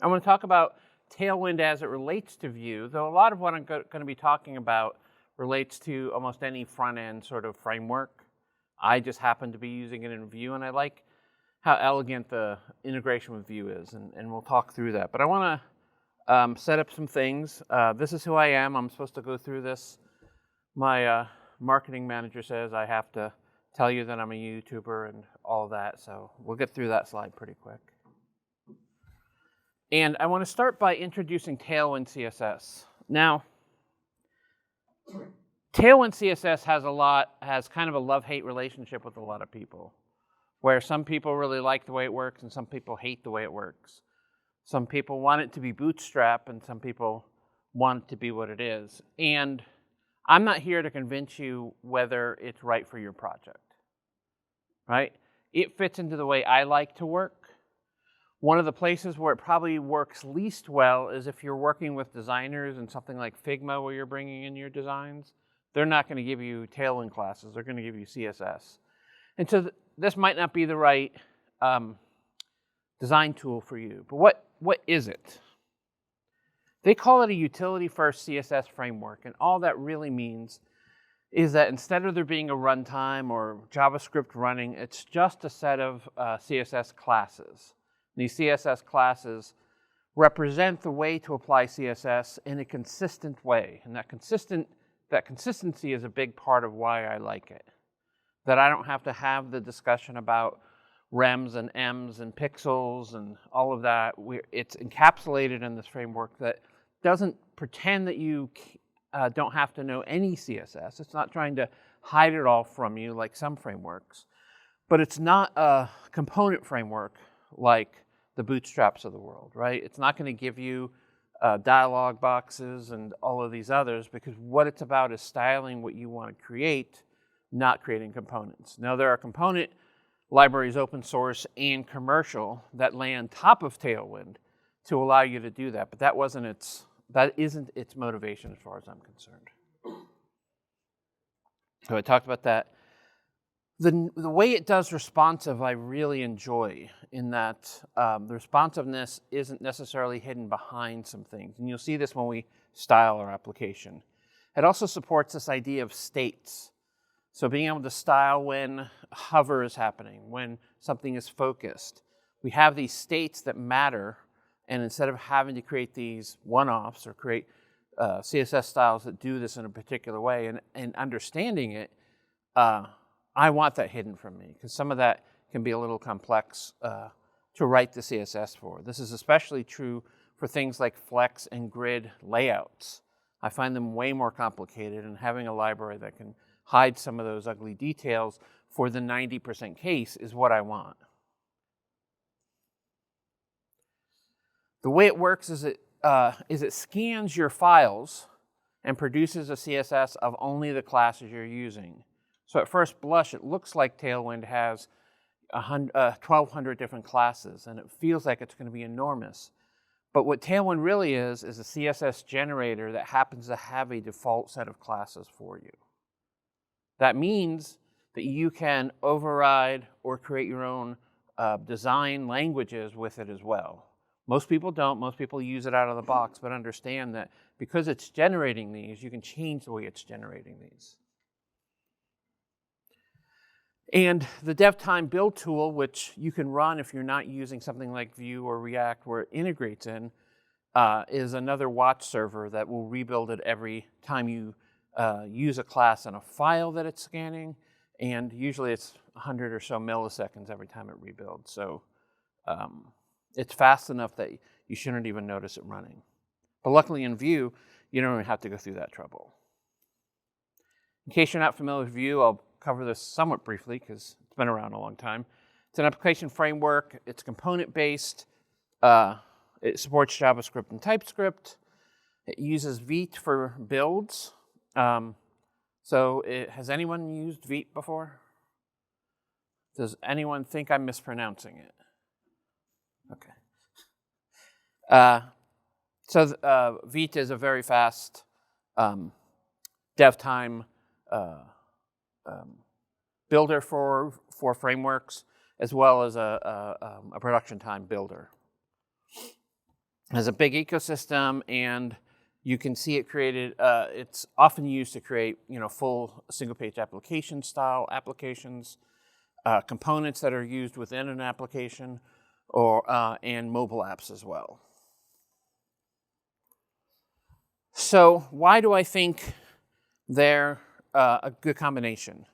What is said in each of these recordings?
I want to talk about Tailwind as it relates to Vue, though a lot of what I'm going to be talking about relates to almost any front-end sort of framework. I just happen to be using it in Vue, and I like how elegant the integration with Vue is, and we'll talk through that. But I want to set up some things. This is who I am. I'm supposed to go through this. My marketing manager says I have to tell you that I'm a YouTuber and all of that, so we'll get through that slide pretty quick. And I want to start by introducing TailwindCSS. Now, TailwindCSS has kind of a love-hate relationship with a lot of people, where some people really like the way it works and some people hate the way it works. Some people want it to be Bootstrap and some people want it to be what it is. And I'm not here to convince you whether it's right for your project, right? It fits into the way I like to work. One of the places where it probably works least well is if you're working with designers in something like Figma where you're bringing in your designs. They're not going to give you Tailwind classes. They're going to give you CSS. And so this might not be the right design tool for you. But what is it? They call it a utility-first CSS framework. And all that really means is that instead of there being a runtime or JavaScript running, it's just a set of CSS classes. These CSS classes represent the way to apply CSS in a consistent way. And that consistency is a big part of why I like it. That I don't have to have the discussion about rems and ems and pixels and all of that. It's encapsulated in this framework that doesn't pretend that you don't have to know any CSS. It's not trying to hide it all from you like some frameworks. But it's not a component framework like the Bootstraps of the world, right? It's not going to give you dialog boxes and all of these others, because what it's about is styling what you want to create, not creating components. Now, there are component libraries, open source and commercial, that lay on top of Tailwind to allow you to do that, but that isn't its motivation as far as I'm concerned. So I talked about that. The way it does responsive, I really enjoy, in that the responsiveness isn't necessarily hidden behind some things. And you'll see this when we style our application. It also supports this idea of states. So being able to style when hover is happening, when something is focused. We have these states that matter, and instead of having to create these one-offs or create CSS styles that do this in a particular way, and understanding it, I want that hidden from me, because some of that can be a little complex to write the CSS for. This is especially true for things like flex and grid layouts. I find them way more complicated, and having a library that can hide some of those ugly details for the 90% case is what I want. The way it works is it scans your files and produces a CSS of only the classes you're using. So at first blush, it looks like Tailwind has 1,200 different classes, and it feels like it's going to be enormous. But what Tailwind really is a CSS generator that happens to have a default set of classes for you. That means that you can override or create your own design languages with it as well. Most people don't. Most people use it out of the box, but understand that because it's generating these, you can change the way it's generating these. And the DevTime build tool, which you can run if you're not using something like Vue or React where it integrates in, is another watch server that will rebuild it every time you use a class in a file that it's scanning. And usually it's 100 or so milliseconds every time it rebuilds. So it's fast enough that you shouldn't even notice it running. But luckily in Vue, you don't even have to go through that trouble. In case you're not familiar with Vue, I'll cover this somewhat briefly because it's been around a long time. It's an application framework. It's component-based. It supports JavaScript and TypeScript. It uses Vite for builds. Has anyone used Vite before? Does anyone think I'm mispronouncing it? Okay. Vite is a very fast DevTime builder for frameworks, as well as a production time builder. has a big ecosystem, and you can see it created. It's often used to create, full single-page application style applications, components that are used within an application, or and mobile apps as well. So why do I think they're a good combination?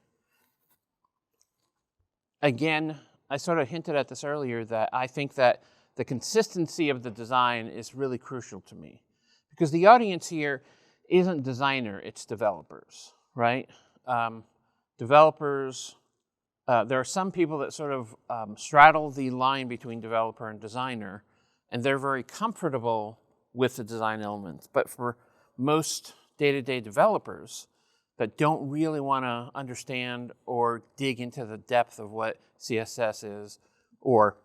Again, I sort of hinted at this earlier, that I think that the consistency of the design is really crucial to me, because the audience here isn't designer, it's developers, right? Developers, there are some people that sort of straddle the line between developer and designer, and they're very comfortable with the design elements. But for most day-to-day developers that don't really want to understand or dig into the depth of what CSS is, or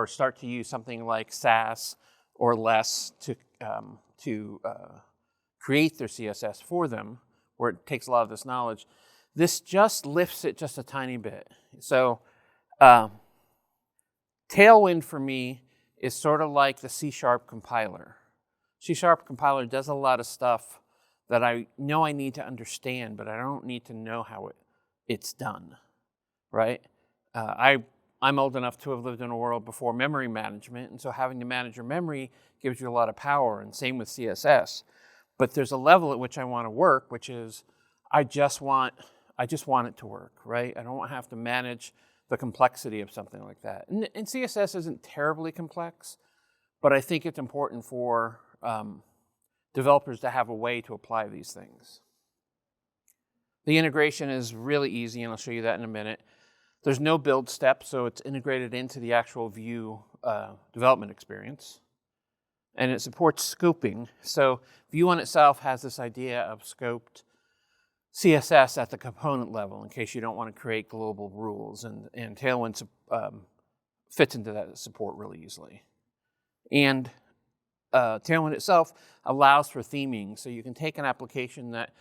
start to use something like Sass or less to create their CSS for them, where it takes a lot of this knowledge, this just lifts it just a tiny bit. So Tailwind for me is sort of like the C# compiler. C# compiler does a lot of stuff that I know I need to understand, but I don't need to know how it's done, right? I'm old enough to have lived in a world before memory management, and so having to manage your memory gives you a lot of power, and same with CSS. But there's a level at which I want to work, which is I just want it to work, right? I don't have to manage the complexity of something like that. And CSS isn't terribly complex, but I think it's important for developers to have a way to apply these things. The integration is really easy, and I'll show you that in a minute. There's no build step, so it's integrated into the actual Vue development experience. And it supports scoping. So Vue on itself has this idea of scoped CSS at the component level, in case you don't want to create global rules. And Tailwind fits into that support really easily. And Tailwind itself allows for theming. So you can take an application that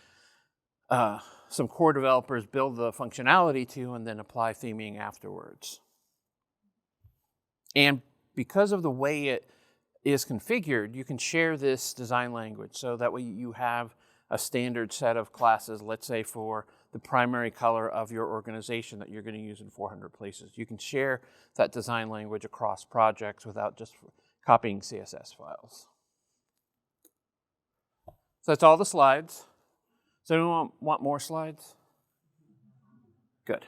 some core developers build the functionality to, and then apply theming afterwards. And because of the way it is configured, you can share this design language. So that way you have a standard set of classes, let's say for the primary color of your organization that you're going to use in 400 places. You can share that design language across projects without just copying CSS files. So that's all the slides. Does anyone want more slides? Good.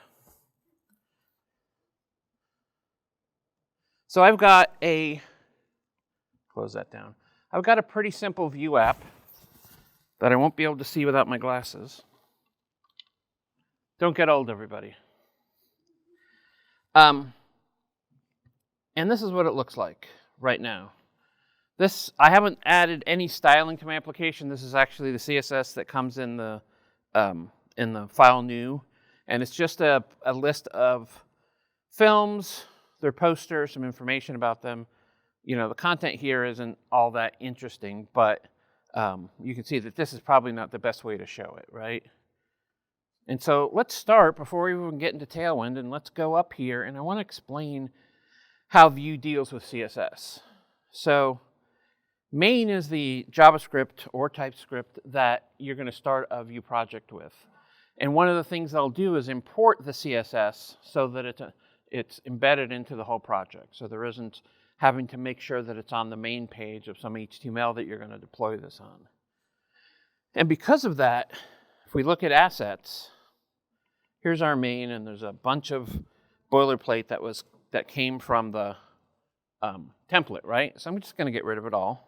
So I've got close that down. I've got a pretty simple Vue app that I won't be able to see without my glasses. Don't get old, everybody. And this is what it looks like right now. I haven't added any styling to my application. This is actually the CSS that comes in the file new, and it's just a list of films, their posters, some information about them. The content here isn't all that interesting, but you can see that this is probably not the best way to show it, right? And so let's start before we even get into Tailwind, and let's go up here, and I want to explain how Vue deals with CSS. So main is the JavaScript or TypeScript that you're going to start a Vue project with. And one of the things I'll do is import the CSS so that it's embedded into the whole project. So there isn't having to make sure that it's on the main page of some HTML that you're going to deploy this on. And because of that, if we look at assets, here's our main, and there's a bunch of boilerplate that came from the template, right? So I'm just going to get rid of it all.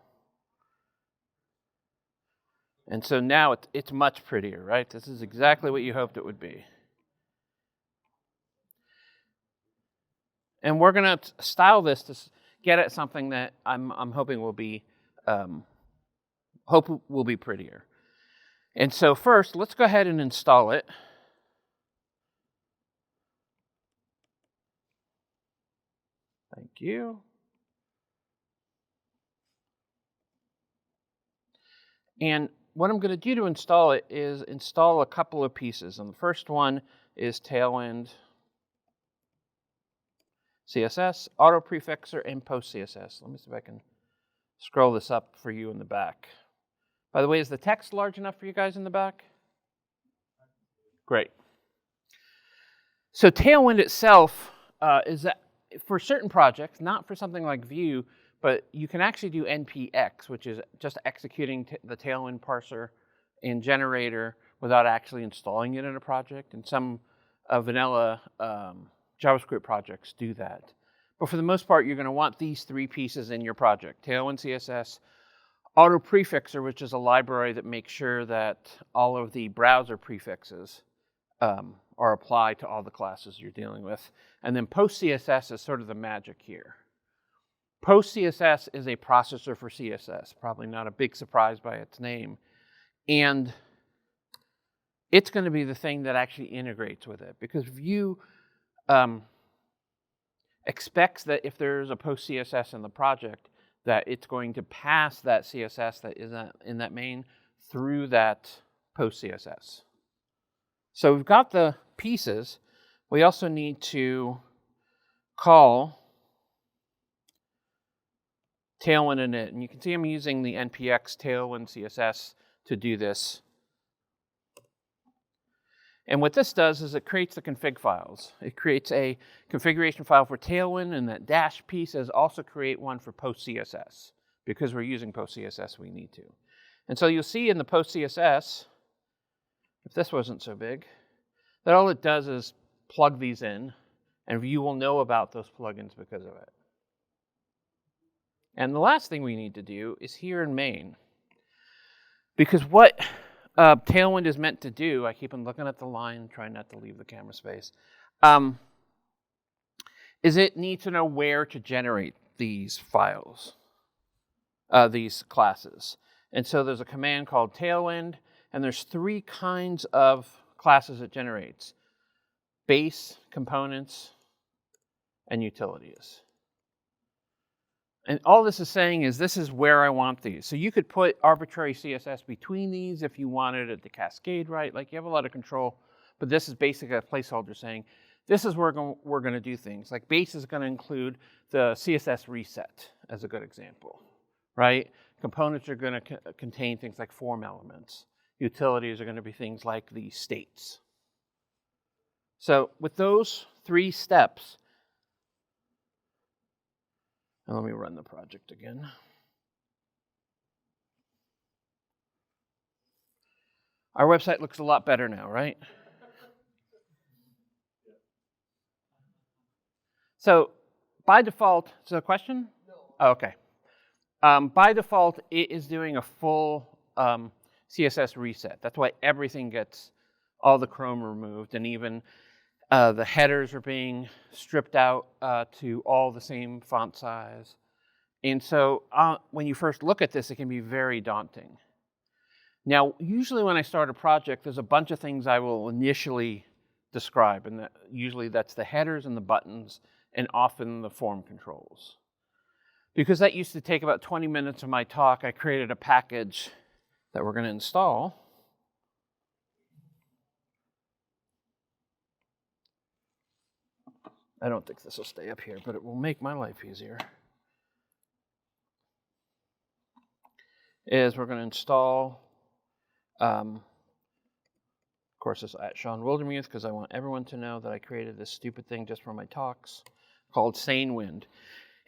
And so now it's much prettier, right? This is exactly what you hoped it would be. And we're going to style this to get at something that I'm hoping will be prettier. And so first, let's go ahead and install it. Thank you. And what I'm going to do to install it is install a couple of pieces. And the first one is Tailwind CSS, auto prefixer, and post CSS. Let me see if I can scroll this up for you in the back. By the way, is the text large enough for you guys in the back? Great. So Tailwind itself is that for certain projects, not for something like Vue, but you can actually do npx, which is just executing the Tailwind parser and generator without actually installing it in a project. And some vanilla JavaScript projects do that. But for the most part, you're going to want these three pieces in your project: Tailwind CSS, auto prefixer, which is a library that makes sure that all of the browser prefixes are applied to all the classes you're dealing with. And then post CSS is sort of the magic here. Post CSS is a processor for CSS, probably not a big surprise by its name. And it's going to be the thing that actually integrates with it, because Vue expects that if there's a post CSS in the project, that it's going to pass that CSS that is in that main through that post CSS. So we've got the pieces. We also need to call Tailwind init. And you can see I'm using the npx Tailwind CSS to do this. And what this does is it creates the config files. It creates a configuration file for Tailwind, and that dash piece is also create one for post CSS. Because we're using post CSS, we need to. And so you'll see in the post CSS, if this wasn't so big, that all it does is plug these in, and you will know about those plugins because of it. And the last thing we need to do is here in main. Because what Tailwind is meant to do, I keep on looking at the line, trying not to leave the camera space, is it needs to know where to generate these files, these classes. And so there's a command called Tailwind, and there's three kinds of classes it generates: base, components, and utilities. And all this is saying is this is where I want these. So you could put arbitrary CSS between these if you wanted it to cascade right. Like, you have a lot of control, but this is basically a placeholder saying this is where we're going to do things. Like, base is going to include the CSS reset as a good example, right? Components are going to contain things like form elements. Utilities are going to be things like the states. So with those three steps, and let me run the project again. Our website looks a lot better now, right? So by default, is there a question? No. Oh, okay. By default, it is doing a full CSS reset. That's why everything gets, all the Chrome removed, and even the headers are being stripped out to all the same font size. And so when you first look at this, it can be very daunting. Now, usually when I start a project, there's a bunch of things I will initially describe, and usually that's the headers and the buttons, and often the form controls. Because that used to take about 20 minutes of my talk, I created a package that we're going to install. I don't think this will stay up here, but it will make my life easier. Is we're going to install, of course, it's at Shawn Wildermuth, because I want everyone to know that I created this stupid thing just for my talks called SaneWind.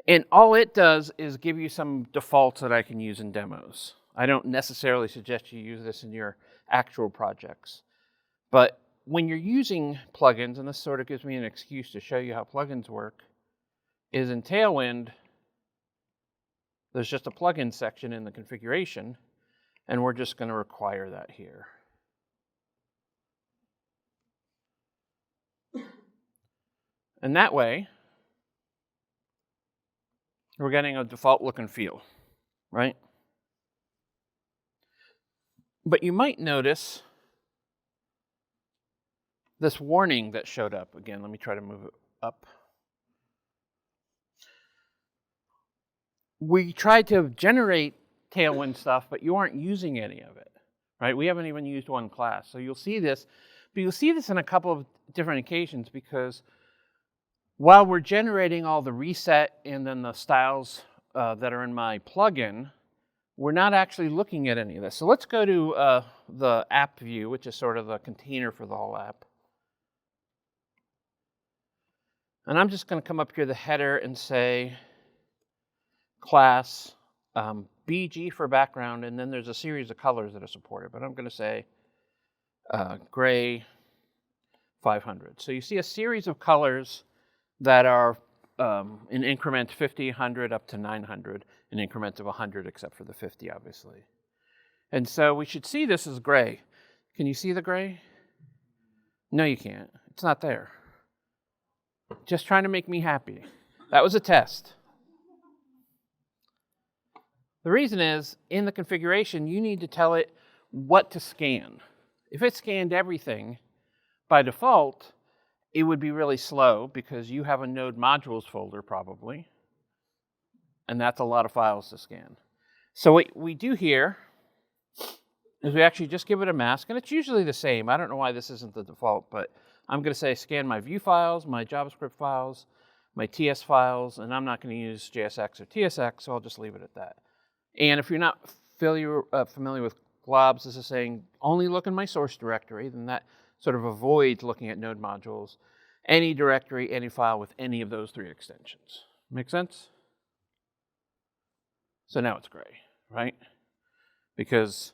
And all it does is give you some defaults that I can use in demos. I don't necessarily suggest you use this in your actual projects. But when you're using plugins, and this sort of gives me an excuse to show you how plugins work, is in Tailwind, there's just a plugin section in the configuration, and we're just going to require that here. And that way, we're getting a default look and feel, right? But you might notice this warning that showed up. Again, let me try to move it up. We tried to generate Tailwind stuff, but you aren't using any of it, right? We haven't even used one class. So you'll see this, but you'll see this in a couple of different occasions, because while we're generating all the reset and then the styles that are in my plugin, we're not actually looking at any of this. So let's go to the app view, which is sort of the container for the whole app. And I'm just going to come up here to the header and say class BG for background, and then there's a series of colors that are supported. But I'm going to say gray 500. So you see a series of colors that are in increments 50, 100, up to 900, in increments of 100, except for the 50, obviously. And so we should see this as gray. Can you see the gray? No, you can't. It's not there. Just trying to make me happy. That was a test. The reason is, in the configuration, you need to tell it what to scan. If it scanned everything, by default, it would be really slow because you have a node modules folder probably, and that's a lot of files to scan. So what we do here is we actually just give it a mask, and it's usually the same. I don't know why this isn't the default, but I'm going to say scan my view files, my JavaScript files, my TS files, and I'm not going to use JSX or TSX, so I'll just leave it at that. And if you're not familiar with globs, this is saying only look in my source directory, then that sort of avoids looking at node modules, any directory, any file with any of those three extensions. Make sense? So now it's gray, right? Because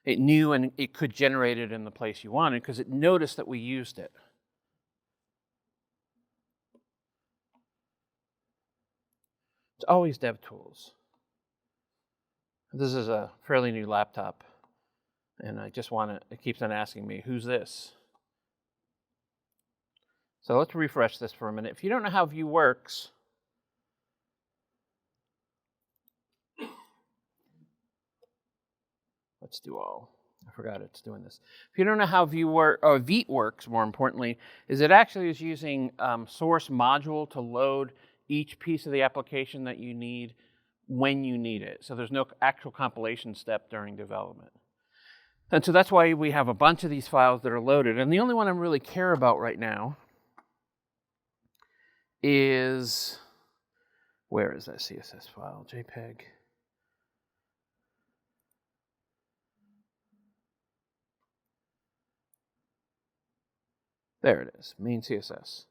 it knew and it could generate it in the place you wanted because it noticed that we used it. It's always DevTools. This is a fairly new laptop, and I just want to, it keeps on asking me, who's this? So let's refresh this for a minute. If you don't know how Vue works, let's do all. I forgot it's doing this. If you don't know how Vue or Vite works, more importantly, is it actually is using source module to load each piece of the application that you need when you need it. So there's no actual compilation step during development. And so that's why we have a bunch of these files that are loaded. And the only one I really care about right now is, where is that CSS file? JPEG. There it is, main CSS.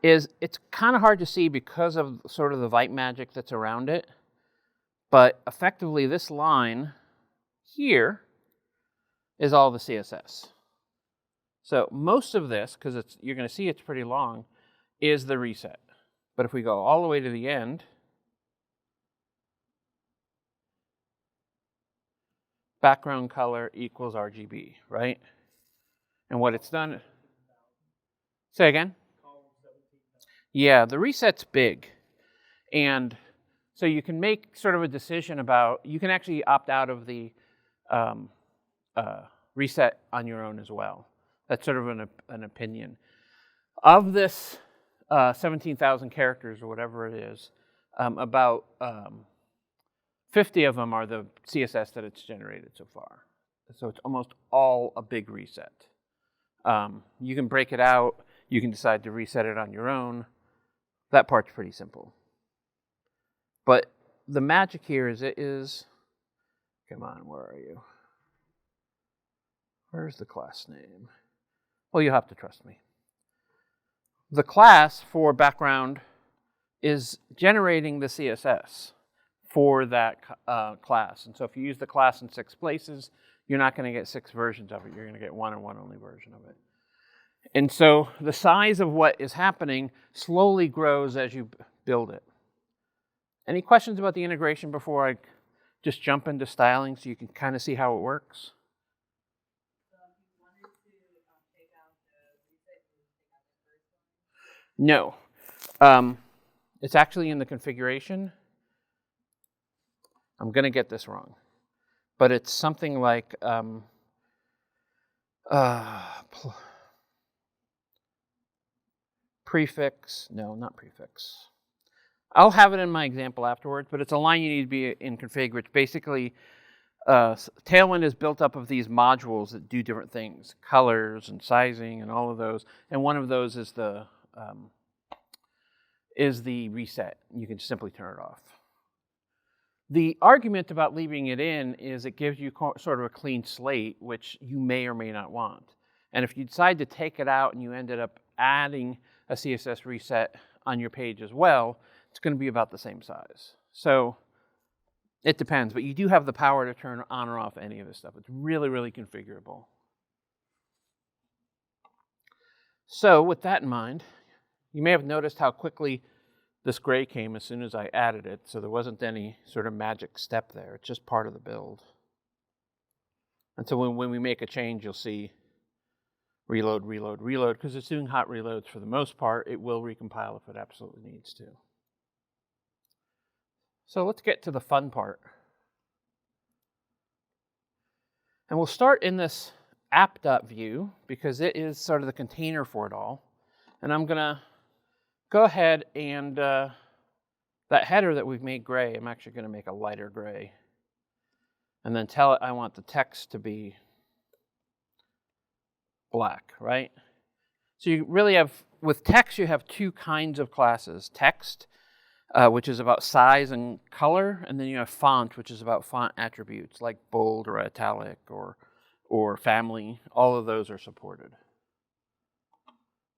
It's kind of hard to see because of sort of the Vite magic that's around it, but effectively this line here is all the CSS. So most of this, because you're going to see it's pretty long, is the reset. But if we go all the way to the end, background color equals RGB, right? And what it's done, say again? Yeah, the reset's big. And so you can make sort of a decision about, you can actually opt out of the reset on your own as well. That's sort of an opinion. Of this 17,000 characters or whatever it is, about 50 of them are the CSS that it's generated so far. So it's almost all a big reset. You can break it out. You can decide to reset it on your own. That part's pretty simple. But the magic here is come on, where are you? Where's the class name? Well, you'll have to trust me. The class for background is generating the CSS for that class. And so if you use the class in 6 places, you're not going to get 6 versions of it. You're going to get one and one only version of it. And so the size of what is happening slowly grows as you build it. Any questions about the integration before I just jump into styling so you can kind of see how it works? No. It's actually in the configuration. I'm going to get this wrong. But it's something like prefix. No, not prefix. I'll have it in my example afterwards, but it's a line you need to be in config, which basically Tailwind is built up of these modules that do different things, colors and sizing and all of those. And one of those is the is the reset. You can simply turn it off. The argument about leaving it in is it gives you sort of a clean slate, which you may or may not want. And if you decide to take it out and you ended up adding a CSS reset on your page as well, it's going to be about the same size. So it depends, but you do have the power to turn on or off any of this stuff. It's really, really configurable. So with that in mind, you may have noticed how quickly this gray came as soon as I added it, so there wasn't any sort of magic step there. It's just part of the build. And so when we make a change, you'll see reload, reload, reload, because it's doing hot reloads for the most part. It will recompile if it absolutely needs to. So let's get to the fun part. And we'll start in this app.view because it is sort of the container for it all. And I'm going to go ahead and that header that we've made gray, I'm actually going to make a lighter gray. And then tell it I want the text to be black, right? So you really have, with text, you have two kinds of classes. Text, which is about size and color, and then you have font, which is about font attributes like bold or italic or family. All of those are supported.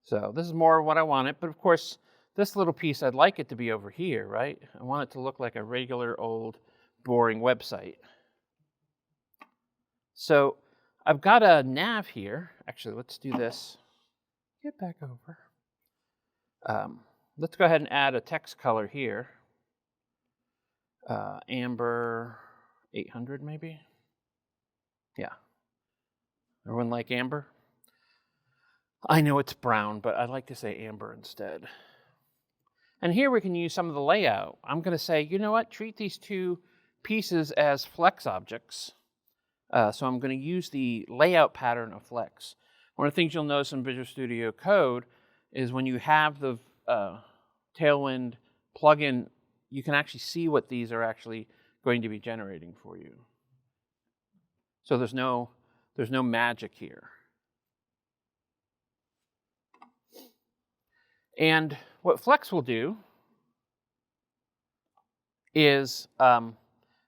So this is more what I wanted, but of course, this little piece, I'd like it to be over here, right? I want it to look like a regular old boring website. So I've got a nav here. Actually, let's do this. Get back over. Let's go ahead and add a text color here. Amber 800 maybe? Yeah. Everyone like amber? I know it's brown, but I like to say amber instead. And here we can use some of the layout. I'm going to say, you know what? Treat these two pieces as flex objects. So I'm going to use the layout pattern of flex. One of the things you'll notice in Visual Studio Code is when you have the Tailwind plugin, you can actually see what these are actually going to be generating for you. So there's no magic here. And what Flex will do is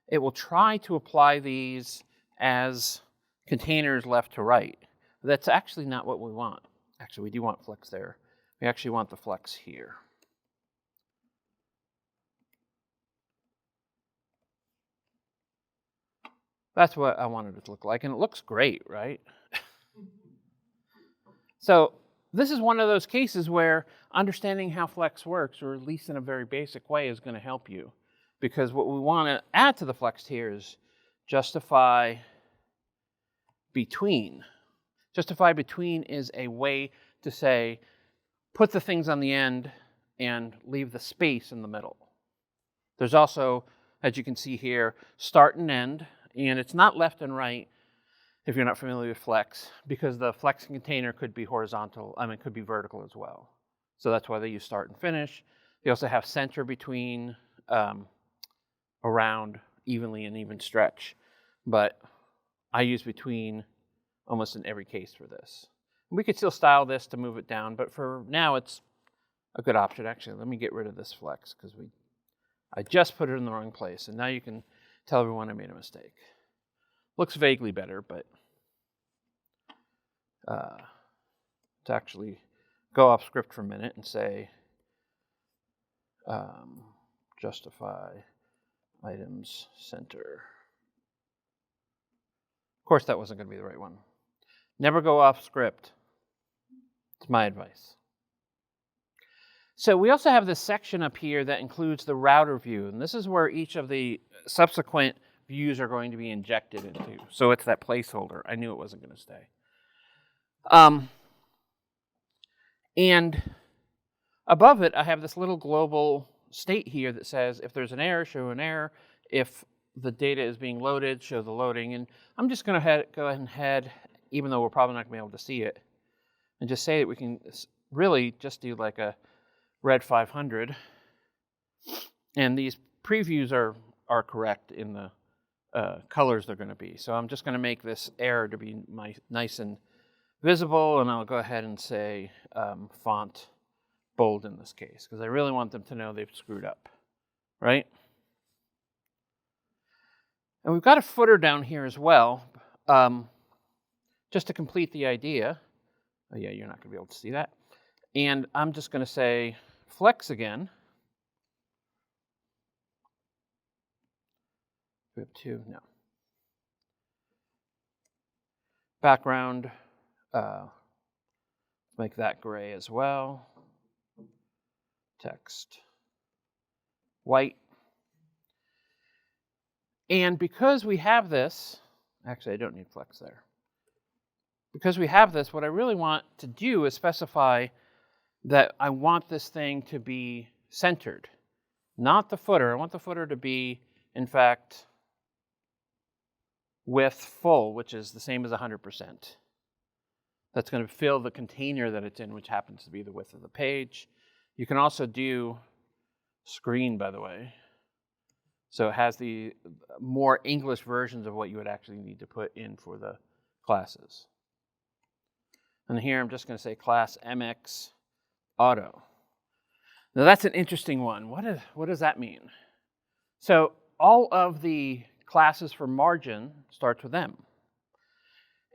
it will try to apply these as containers left to right. That's actually not what we want. Actually, we do want Flex there. We actually want the Flex here. That's what I wanted it to look like, and it looks great, right? So this is one of those cases where understanding how Flex works, or at least in a very basic way, is going to help you. Because what we want to add to the Flex here is justify between. Justify between is a way to say, put the things on the end and leave the space in the middle. There's also, as you can see here, start and end. And it's not left and right if you're not familiar with Flex, because the Flex container could be horizontal, could be vertical as well. So that's why they use start and finish. They also have center between, around, evenly, and even stretch. But I use between almost in every case for this. We could still style this to move it down, but for now it's a good option. Actually, let me get rid of this Flex because I just put it in the wrong place, and now you can tell everyone I made a mistake. Looks vaguely better, but to actually go off script for a minute and say justify items center. Of course, that wasn't going to be the right one. Never go off script. It's my advice. So we also have this section up here that includes the router view, and this is where each of the subsequent views are going to be injected into. So it's that placeholder. I knew it wasn't going to stay. And above it, I have this little global state here that says if there's an error, show an error. If the data is being loaded, show the loading. And I'm just going to go ahead and head, even though we're probably not going to be able to see it, and just say that we can really just do like a red 500. And these previews are correct in the colors they're going to be. So I'm just going to make this error to be nice and visible, and I'll go ahead and say font bold in this case, because I really want them to know they've screwed up, right? And we've got a footer down here as well, just to complete the idea. Oh yeah, you're not going to be able to see that. And I'm just going to say flex again. We have two, no. Background, make that gray as well. Text, white. And because we have this, actually I don't need flex there. Because we have this, what I really want to do is specify that I want this thing to be centered, not the footer. I want the footer to be, in fact, width full, which is the same as 100%. That's going to fill the container that it's in, which happens to be the width of the page. You can also do screen, by the way. So it has the more English versions of what you would actually need to put in for the classes. And here I'm just going to say class MX auto. Now that's an interesting one. What does that mean? So all of the classes for margin starts with M.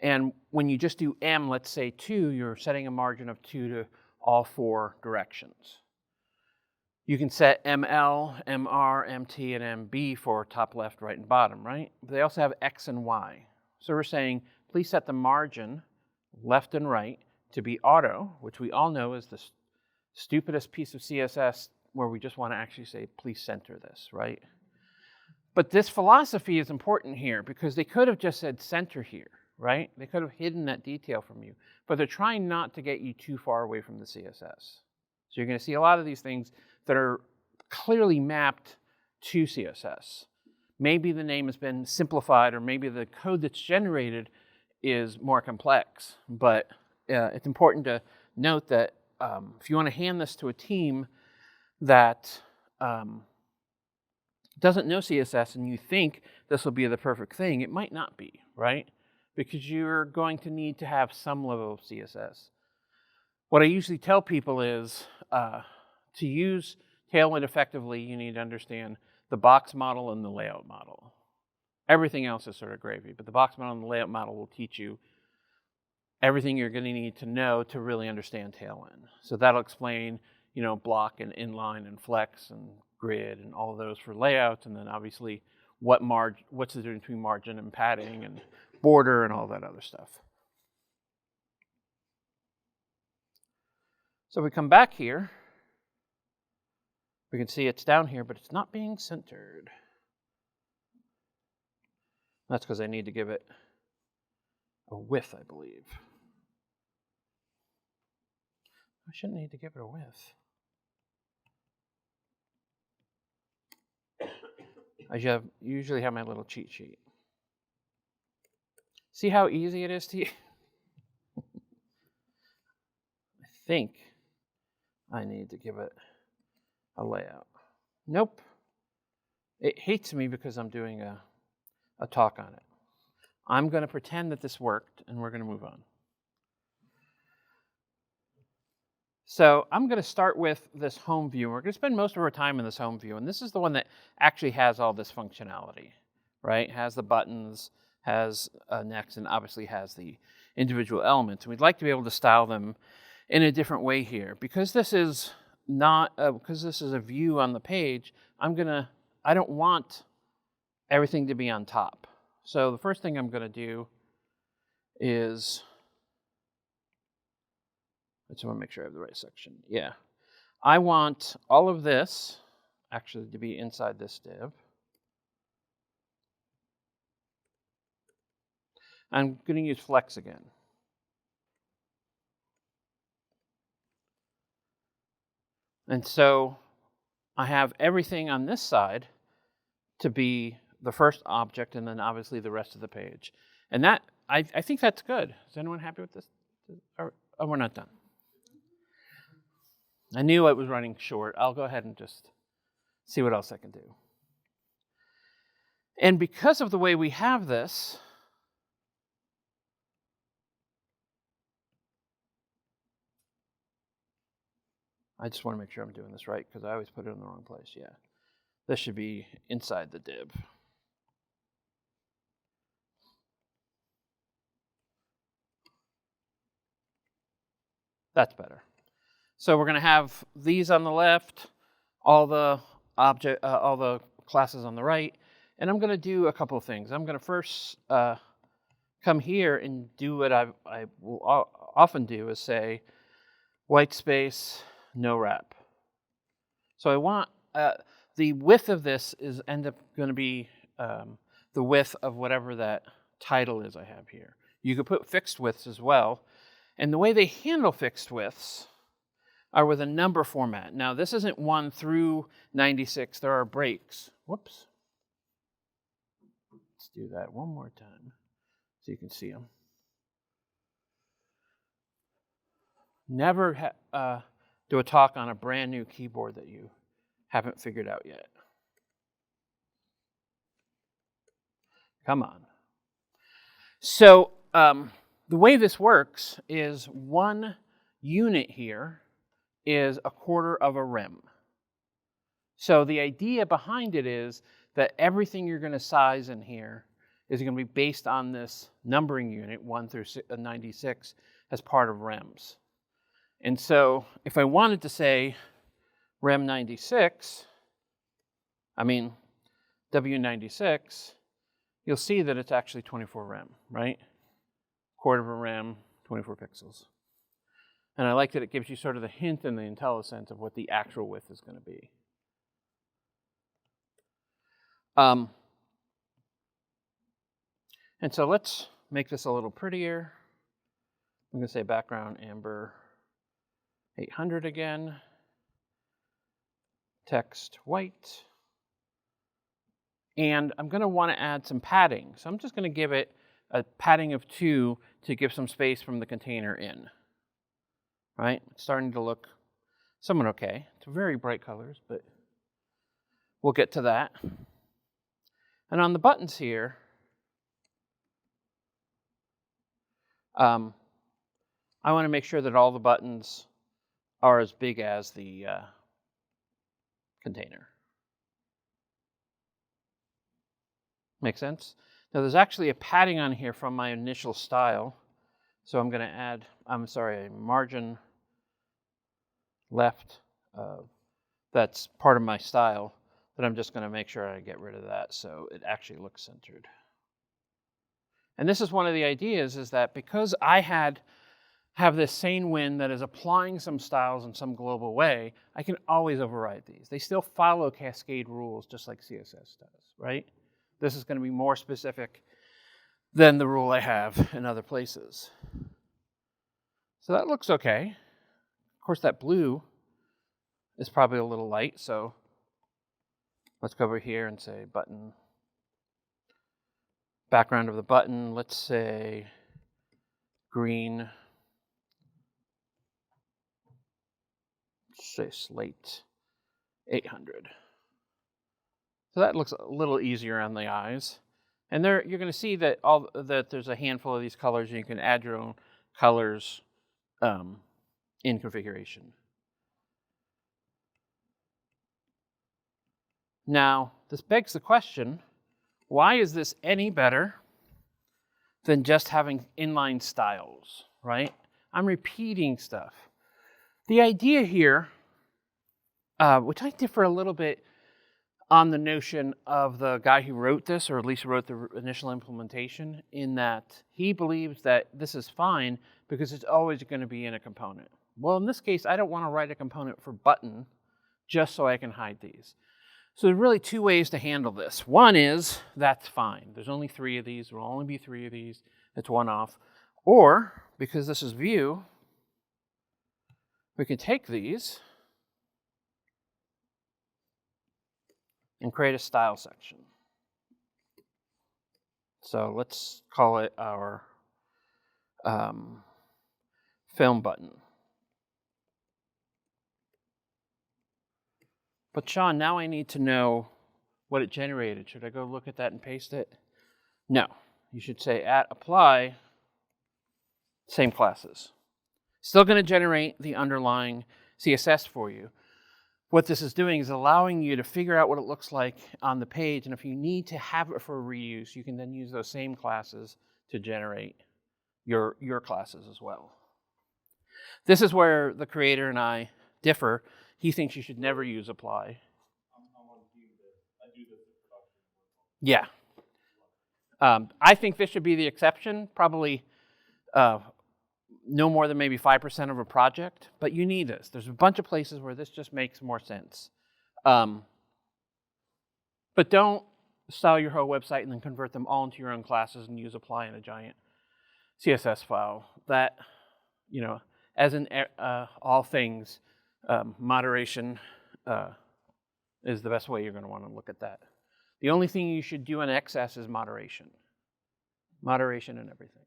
And when you just do M, let's say 2, you're setting a margin of 2 to all 4 directions. You can set ML, MR, MT, and MB for top, left, right, and bottom, right? But they also have X and Y. So we're saying, please set the margin left and right to be auto, which we all know is the stupidest piece of CSS where we just want to actually say, please center this, right? But this philosophy is important here because they could have just said center here, right? They could have hidden that detail from you, but they're trying not to get you too far away from the CSS. So you're going to see a lot of these things that are clearly mapped to CSS. Maybe the name has been simplified, or maybe the code that's generated is more complex, but it's important to note that if you want to hand this to a team that doesn't know CSS and you think this will be the perfect thing, it might not be, right? Because you're going to need to have some level of CSS. What I usually tell people is to use Tailwind effectively, you need to understand the box model and the layout model. Everything else is sort of gravy, but the box model and the layout model will teach you everything you're going to need to know to really understand Tailwind. So that'll explain, you know, block and inline and flex and grid and all of those for layouts, and then obviously what's the difference between margin and padding and border and all that other stuff. So we come back here. We can see it's down here, but it's not being centered. That's because I need to give it a width, I believe. I shouldn't need to give it a width. I usually have my little cheat sheet. See how easy it is to use? I think I need to give it a layout. Nope. It hates me because I'm doing a talk on it. I'm going to pretend that this worked, and we're going to move on. So I'm going to start with this home view. We're going to spend most of our time in this home view, and this is the one that actually has all this functionality, right? Has the buttons, has next, and obviously has the individual elements. And we'd like to be able to style them in a different way here. Because this is not, because this is a view on the page, I don't want everything to be on top. So the first thing I'm going to do is, I just want to make sure I have the right section. Yeah. I want all of this actually to be inside this div. I'm going to use flex again. And so I have everything on this side to be the first object, and then obviously the rest of the page. And that, I think that's good. Is anyone happy with this? Oh, we're not done. I knew I was running short. I'll go ahead and just see what else I can do. And because of the way we have this, I just want to make sure I'm doing this right because I always put it in the wrong place. Yeah. This should be inside the div. That's better. So we're going to have these on the left, all the classes on the right, and I'm going to do a couple of things. I'm going to first come here and do what I will often do is say white space, no wrap. So I want the width of this is end up going to be the width of whatever that title is I have here. You could put fixed widths as well. And the way they handle fixed widths are with a number format. Now, this isn't 1 through 96. There are breaks. Whoops. Let's do that one more time so you can see them. Never do a talk on a brand new keyboard that you haven't figured out yet. Come on. So the way this works is 1 unit here is 1/4 of a rem. So the idea behind it is that everything you're going to size in here is going to be based on this numbering unit, 1 through 96, as part of rems. And so if I wanted to say rem 96, W96, you'll see that it's actually 24 rem, right? 1/4 of a rem, 24 pixels. And I like that it gives you sort of the hint and the IntelliSense of what the actual width is going to be. And so let's make this a little prettier. I'm going to say background amber 800 again. Text white. And I'm going to want to add some padding. So I'm just going to give it a padding of 2 to give some space from the container in. Right? It's starting to look somewhat okay. It's very bright colors, but we'll get to that. And on the buttons here, I want to make sure that all the buttons are as big as the container. Make sense? Now there's actually a padding on here from my initial style. So I'm going to add, a margin left that's part of my style, but I'm just going to make sure I get rid of that so it actually looks centered. And this is one of the ideas, is that because I have this sane win that is applying some styles in some global way, I can always override these. They still follow cascade rules just like CSS does, right? This is going to be more specific than the rule I have in other places. So that looks okay. Of course, that blue is probably a little light, so let's go over here and say button. Background of the button, let's say green. Say slate 800. So that looks a little easier on the eyes. And there you're going to see that there's a handful of these colors, and you can add your own colors in configuration. Now, this begs the question, why is this any better than just having inline styles, right? I'm repeating stuff. The idea here, which I differ a little bit on the notion of the guy who wrote this, or at least wrote the initial implementation, in that he believes that this is fine because it's always going to be in a component. Well, in this case, I don't want to write a component for button just so I can hide these. So there's really 2 ways to handle this. One is, that's fine. There's only 3 of these. There will only be 3 of these. It's one off. Or, because this is view, we can take these and create a style section. So let's call it our film button. But Shawn, now I need to know what it generated. Should I go look at that and paste it? No. You should say @apply, same classes. Still going to generate the underlying CSS for you. What this is doing is allowing you to figure out what it looks like on the page, and if you need to have it for reuse, you can then use those same classes to generate your classes as well. This is where the creator and I differ. He thinks you should never use apply. Yeah. I think this should be the exception, probably no more than maybe 5% of a project, but you need this. There's a bunch of places where this just makes more sense. But don't style your whole website and then convert them all into your own classes and use apply in a giant CSS file. That, as in all things, moderation is the best way you're going to want to look at that. The only thing you should do in XS is moderation. Moderation in everything.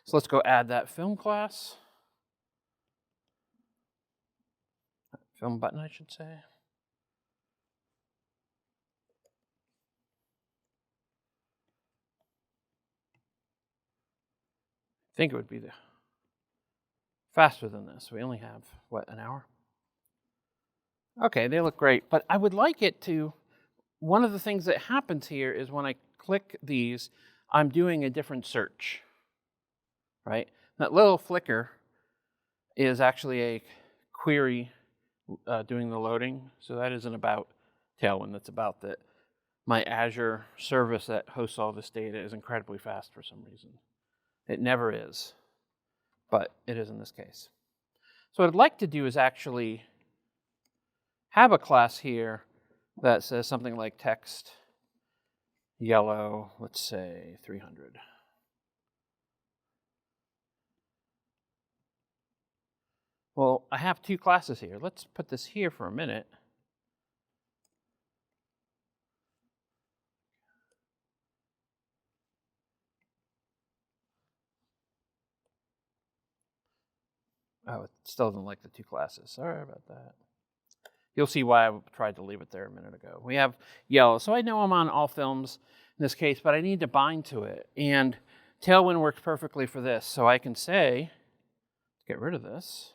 So let's go add that film class. Film button, I should say. I think it would be faster than this. We only have, an hour? Okay, they look great, but I would like it to, one of the things that happens here is when I click these, I'm doing a different search, right? That little flicker is actually a query doing the loading, so that isn't about Tailwind, that's about that my Azure service that hosts all this data is incredibly fast for some reason. It never is, but it is in this case. So what I'd like to do is actually have a class here that says something like text yellow, let's say 300. Well, I have two classes here. Let's put this here for a minute. Oh, it still doesn't like the two classes. Sorry about that. You'll see why I tried to leave it there a minute ago. We have yellow. So I know I'm on all films in this case, but I need to bind to it. And Tailwind works perfectly for this. So I can say, get rid of this.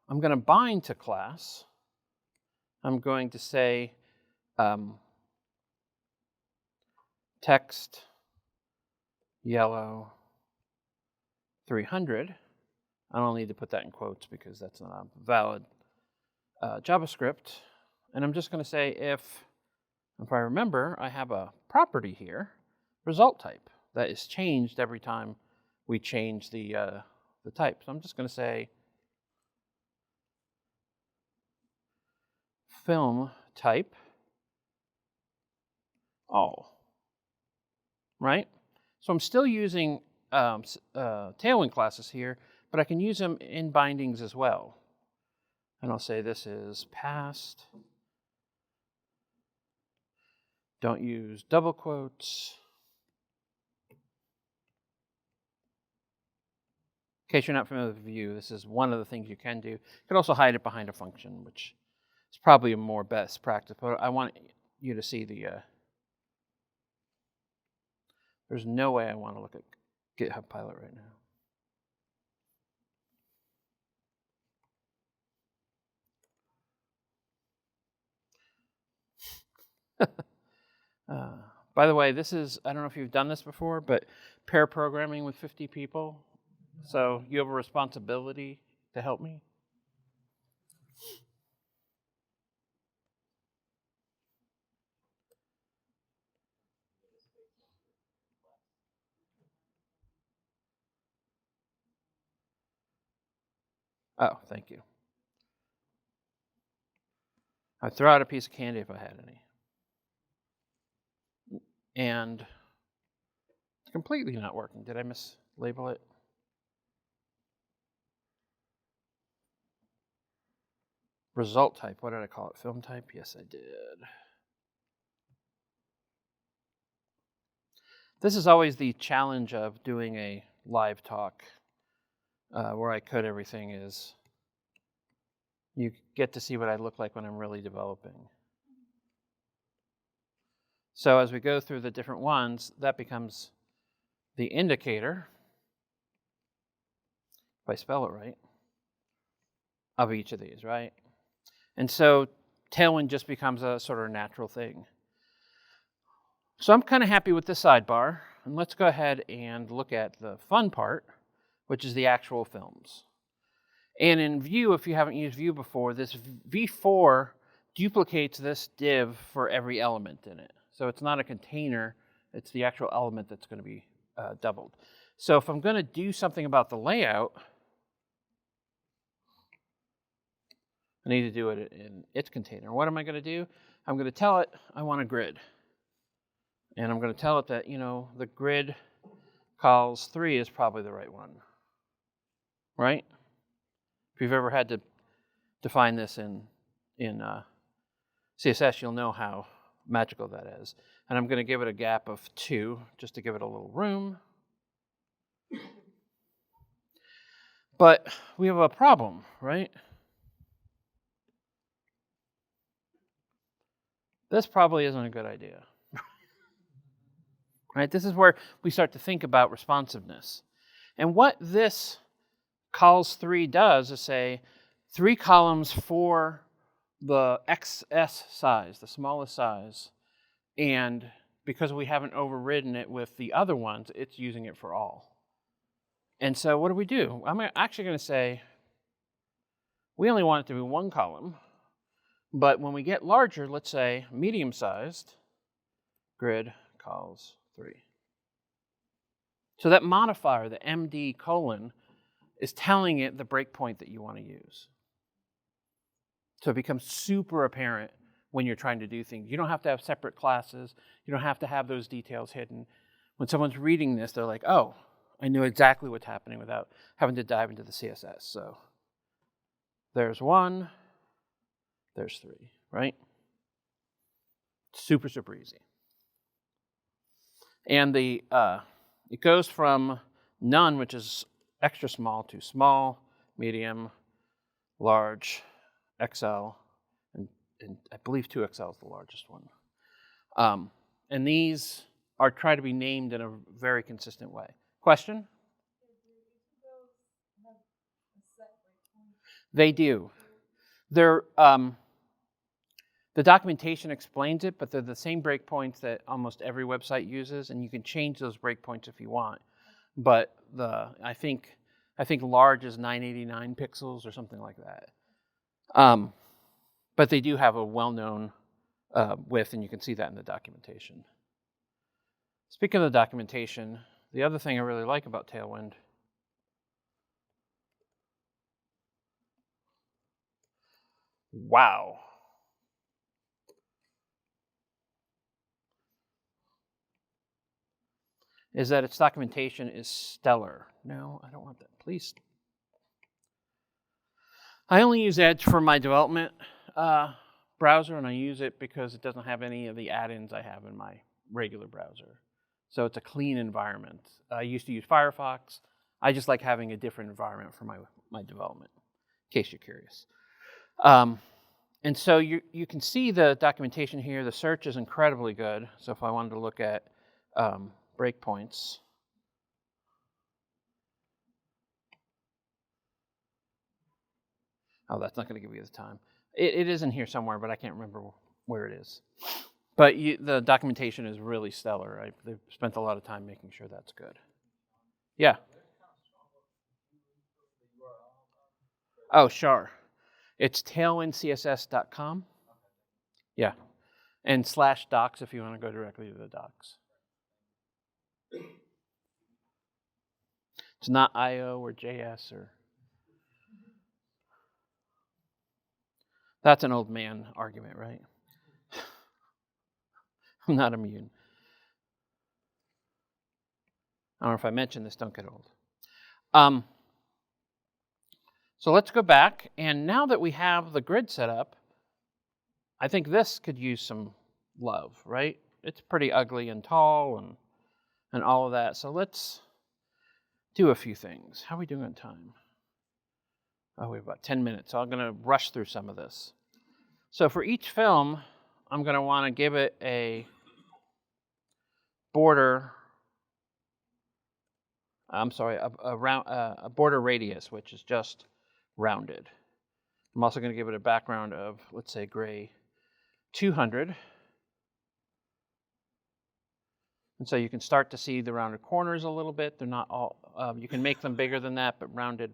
I'm going to bind to class. I'm going to say text yellow 300. I don't need to put that in quotes because that's not a valid JavaScript. And I'm just going to say if I remember, I have a property here, result type, that is changed every time we change the type. So I'm just going to say film type all, right? So I'm still using Tailwind classes here, but I can use them in bindings as well. And I'll say this is past. Don't use double quotes. In case you're not familiar with Vue, this is one of the things you can do. You can also hide it behind a function, which is probably a more best practice, but I want you to see the... There's no way I want to look at GitHub Pilot right now. By the way, this is, I don't know if you've done this before, but pair programming with 50 people. So you have a responsibility to help me. Oh, thank you. I'd throw out a piece of candy if I had any. And it's completely not working. Did I mislabel it? Result type, what did I call it? Film type? Yes, I did. This is always the challenge of doing a live talk where I code everything is you get to see what I look like when I'm really developing. So as we go through the different ones, that becomes the indicator, if I spell it right, of each of these, right? And so Tailwind just becomes a sort of natural thing. So I'm kind of happy with this sidebar. And let's go ahead and look at the fun part, which is the actual films. And in View, if you haven't used View before, this V4 duplicates this div for every element in it. So it's not a container, it's the actual element that's going to be doubled. So if I'm going to do something about the layout, I need to do it in its container. What am I going to do? I'm going to tell it I want a grid. And I'm going to tell it that, the grid cols 3 is probably the right one. Right? If you've ever had to define this in CSS, you'll know how magical that is. And I'm going to give it a gap of 2, just to give it a little room. But we have a problem, right? This probably isn't a good idea. Right? This is where we start to think about responsiveness. And what this cols 3 does is say 3 columns for the XS size, the smallest size, and because we haven't overridden it with the other ones, it's using it for all. And so what do? I'm actually going to say we only want it to be 1 column, but when we get larger, let's say medium-sized, grid cols 3. So that modifier, the MD colon, is telling it the breakpoint that you want to use. So it becomes super apparent when you're trying to do things. You don't have to have separate classes. You don't have to have those details hidden. When someone's reading this, they're like, oh, I knew exactly what's happening without having to dive into the CSS. So there's 1, there's 3, right? Super, super easy. And it goes from none, which is extra small, to small, medium, large, XL, and I believe 2XL is the largest one. And these are try to be named in a very consistent way. Question? They do. They're the documentation explains it, but they're the same breakpoints that almost every website uses, and you can change those breakpoints if you want. But I think large is 989 pixels or something like that. But they do have a well-known width, and you can see that in the documentation. Speaking of the documentation, the other thing I really like about Tailwind is that its documentation is stellar. No, I don't want that, please. I only use Edge for my development browser, and I use it because it doesn't have any of the add-ins I have in my regular browser. So it's a clean environment. I used to use Firefox. I just like having a different environment for my development, in case you're curious. And so you can see the documentation here. The search is incredibly good. So if I wanted to look at breakpoints, oh, that's not going to give you the time. It is in here somewhere, but I can't remember where it is. But the documentation is really stellar. They've spent a lot of time making sure that's good. Yeah. Oh, sure. It's TailwindCSS.com. Yeah. And /docs if you want to go directly to the docs. It's not IO or JS or... That's an old man argument, right? I'm not immune. I don't know if I mentioned this, don't get old. So let's go back, and now that we have the grid set up, I think this could use some love, right? It's pretty ugly and tall and all of that. So let's do a few things. How are we doing on time? Oh, we have about 10 minutes, so I'm going to rush through some of this. So for each film, I'm going to want to give it a border I'm sorry, a border radius, which is just rounded. I'm also going to give it a background of, let's say, gray 200. And so you can start to see the rounded corners a little bit. They're not all, you can make them bigger than that, but rounded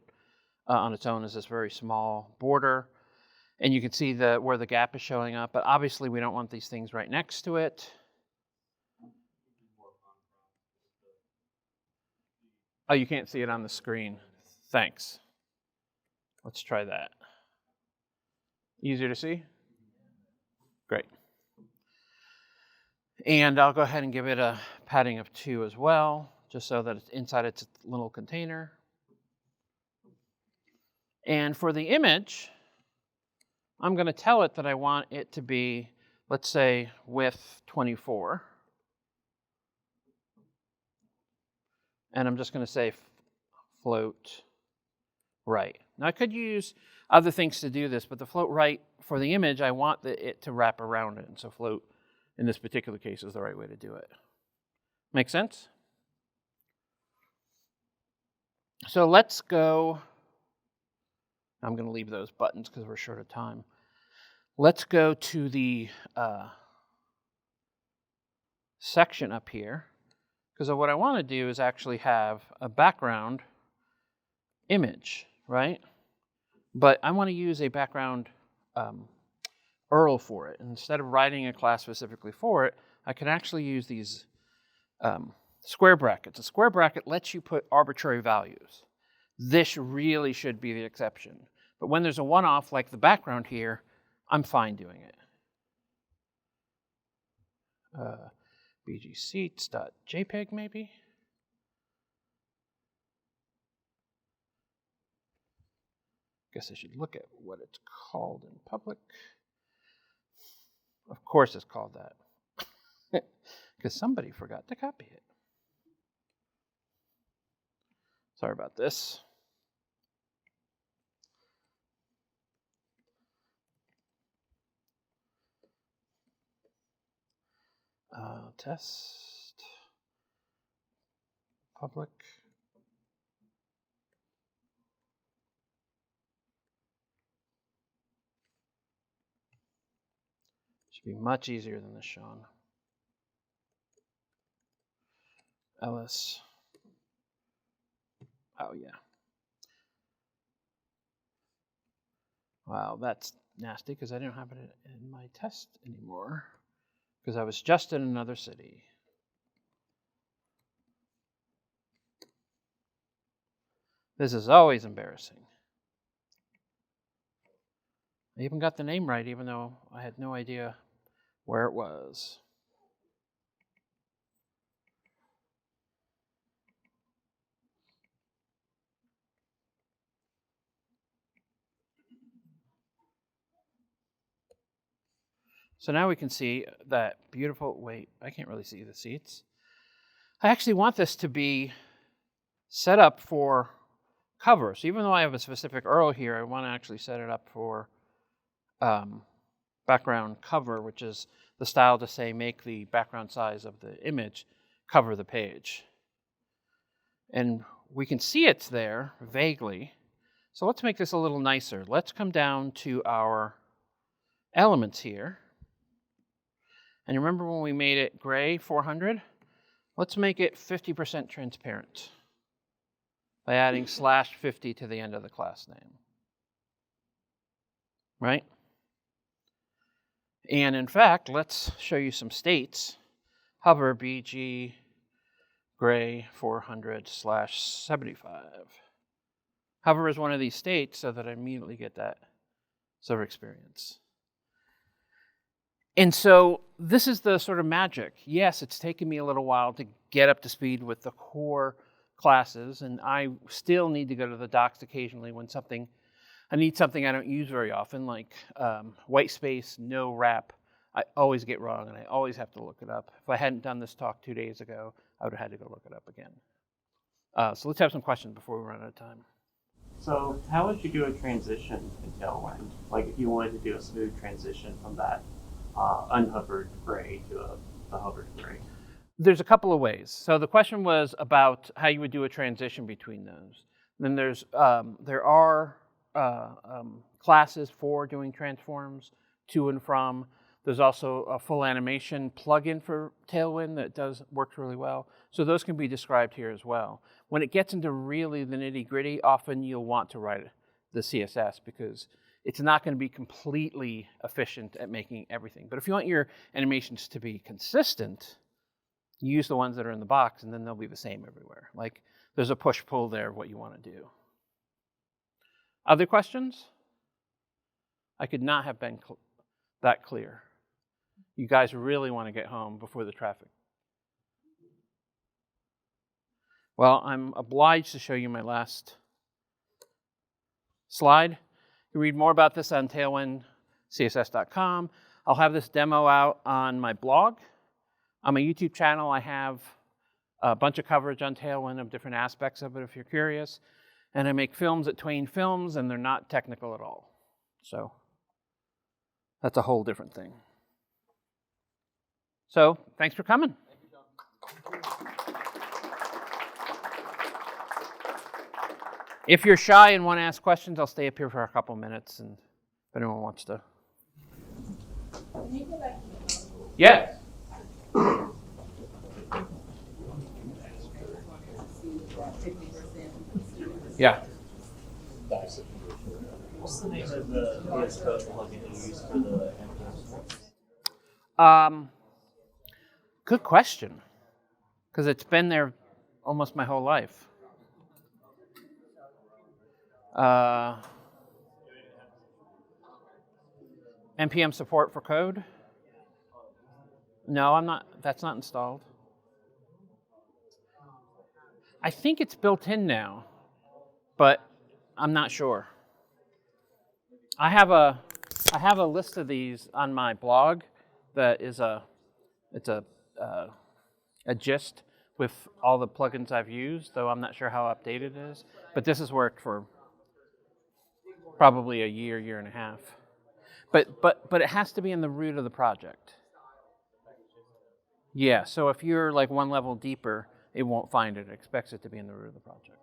on its own is this very small border. And you can see where the gap is showing up, but obviously we don't want these things right next to it. Oh, you can't see it on the screen. Thanks. Let's try that. Easier to see? Great. And I'll go ahead and give it a padding of 2 as well, just so that it's inside its little container. And for the image, I'm going to tell it that I want it to be, let's say, width 24. And I'm just going to say float right. Now I could use other things to do this, but the float right for the image, I want it to wrap around it. And so float in this particular case is the right way to do it. Make sense? So let's go. I'm going to leave those buttons because we're short of time. Let's go to the section up here, because what I want to do is actually have a background image, right? But I want to use a background URL for it. And instead of writing a class specifically for it, I can actually use these square brackets. A square bracket lets you put arbitrary values. This really should be the exception. But when there's a one-off like the background here, I'm fine doing it. bgseats.jpg maybe? Guess I should look at what it's called in public. Of course it's called that. Because somebody forgot to copy it. Sorry about this. Test. Public. Should be much easier than this, Shawn. Ls. Oh, yeah. Wow, that's nasty because I don't have it in my test anymore because I was just in another city. This is always embarrassing. I even got the name right, even though I had no idea where it was. So now we can see that beautiful, wait, I can't really see the seats. I actually want this to be set up for cover. So even though I have a specific URL here, I want to actually set it up for background cover, which is the style to say make the background size of the image cover the page. And we can see it's there vaguely. So let's make this a little nicer. Let's come down to our elements here. And remember when we made it gray 400? Let's make it 50% transparent by adding /50 to the end of the class name. Right? And in fact, let's show you some states. Hover bg gray 400/75. Hover is one of these states so that I immediately get that sort of experience. And so this is the sort of magic. Yes, it's taken me a little while to get up to speed with the core classes, and I still need to go to the docs occasionally when I need something I don't use very often, like white space, no wrap. I always get wrong, and I always have to look it up. If I hadn't done this talk 2 days ago, I would have had to go look it up again. So let's have some questions before we run out of time. So how would you do a transition in Tailwind? Like if you wanted to do a smooth transition from that unhovered gray to the hovered gray? There's a couple of ways. So the question was about how you would do a transition between those. Then there are classes for doing transforms to and from. There's also a full animation plugin for Tailwind that works really well. So those can be described here as well. When it gets into really the nitty-gritty, often you'll want to write the CSS because it's not going to be completely efficient at making everything. But if you want your animations to be consistent, you use the ones that are in the box, and then they'll be the same everywhere. Like there's a push-pull there of what you want to do. Other questions? I could not have been that clear. You guys really want to get home before the traffic. Well, I'm obliged to show you my last slide. You can read more about this on TailwindCSS.com. I'll have this demo out on my blog. On my YouTube channel, I have a bunch of coverage on Tailwind of different aspects of it if you're curious. And I make films at Twain Films, and they're not technical at all. So that's a whole different thing. So thanks for coming. If you're shy and want to ask questions, I'll stay up here for a couple minutes, and if anyone wants to. Yes. Yeah. What's the name of the VS Code plugin you use for the MPS? Good question, because it's been there almost my whole life. NPM support for code? No, I'm not. That's not installed. I think it's built in now, but I'm not sure. I have a list of these on my blog that is a gist with all the plugins I've used, though I'm not sure how updated it is. But this has worked for probably a year and a half. But it has to be in the root of the project. Yeah, so if you're like one level deeper, it won't find it. It expects it to be in the root of the project.